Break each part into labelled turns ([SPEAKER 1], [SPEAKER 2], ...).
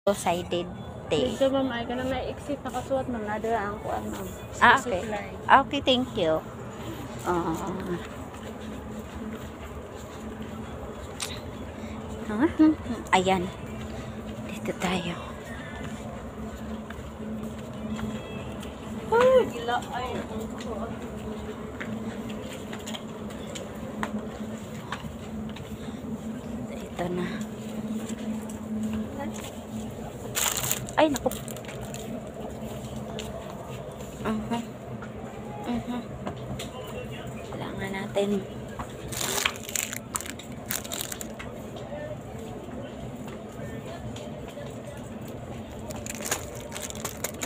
[SPEAKER 1] Two-sided tape.
[SPEAKER 2] Dito ma'am, ay ka na na-exit nakasuot ma'am. Nadara ang kuan ma'am.
[SPEAKER 1] Okay. Okay, thank you. Ayan. Dito tayo.
[SPEAKER 2] Ay, gila. Ay,
[SPEAKER 1] Ito na. Ay, naku. Kailangan natin.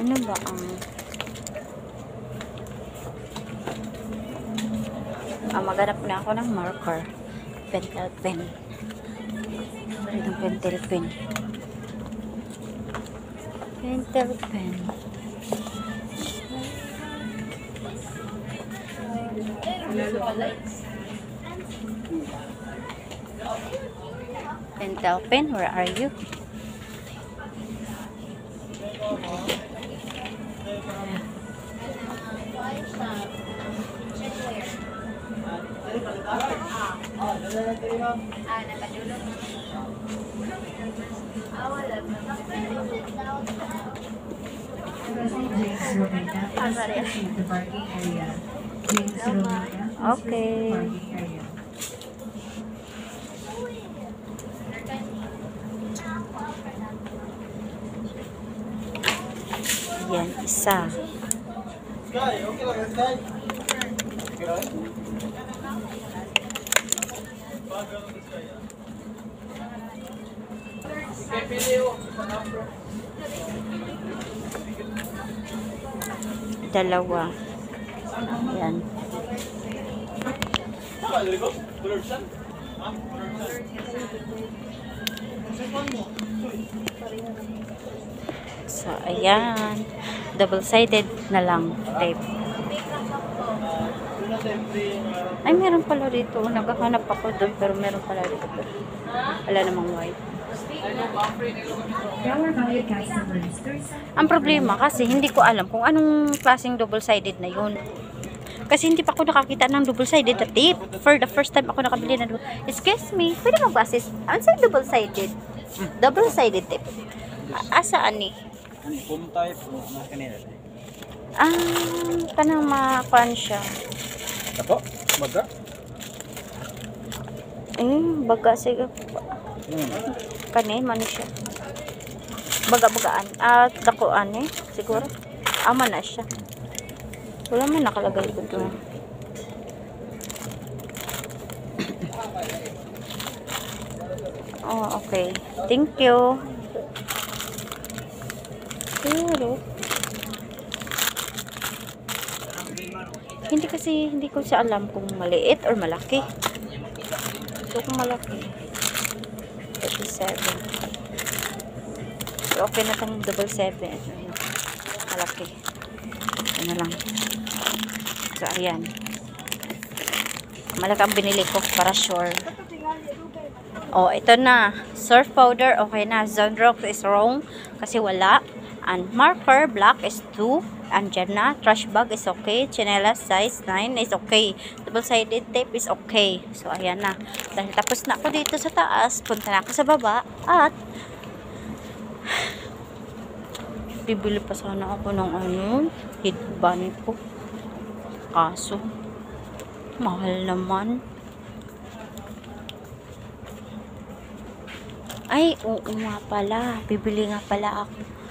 [SPEAKER 1] Ano ba ang maghanap na ako ng marker. Pentel pen. Itong pentel pen. Pentel pen. Pentel pen, where are you? Okay. Yan, isa. Dalawa. Yan. So, ayan. Double-sided na lang tape. Ay, meron pala dito. Naghahanap ako doon, pero meron pala dito. Wala namang white. Ang problema kasi, hindi ko alam kung anong klaseng double-sided na yun. Kasi hindi pa ako nakakita ng double-sided na tape. For the first time ako nakabili ng excuse me, pwede mag-assist. Ano sa double-sided? Double-sided tape. Asaan ni?
[SPEAKER 3] Foam type na kanila.
[SPEAKER 1] Kanang makuan siya.
[SPEAKER 3] Apo, baga?
[SPEAKER 1] Baga sige. Kanin man siya. Baga-bagaan. Dakuan siguro. Ama na siya. Wala man nakalagay dito. Oh, okay. Thank you. Pero hindi ko siya alam kung maliit or malaki. So kung malaki 37. So, okay na tong double 7. Malaki. Ano lang. So ayan. Malaki ang binili ko para sure. Oh, ito na. Surf powder, okay na. Zonrox is wrong kasi wala. And marker, black is 2. Andyan na. Trash bag is okay. Chinelas size 9 is okay. Double-sided tape is okay. So, ayan na. Dahil tapos na ako dito sa taas, punta na ako sa baba. At, bibili pa sana ako ng headband ko. Kaso, mahal naman. Ay, oo nga pala. Bibili nga pala ako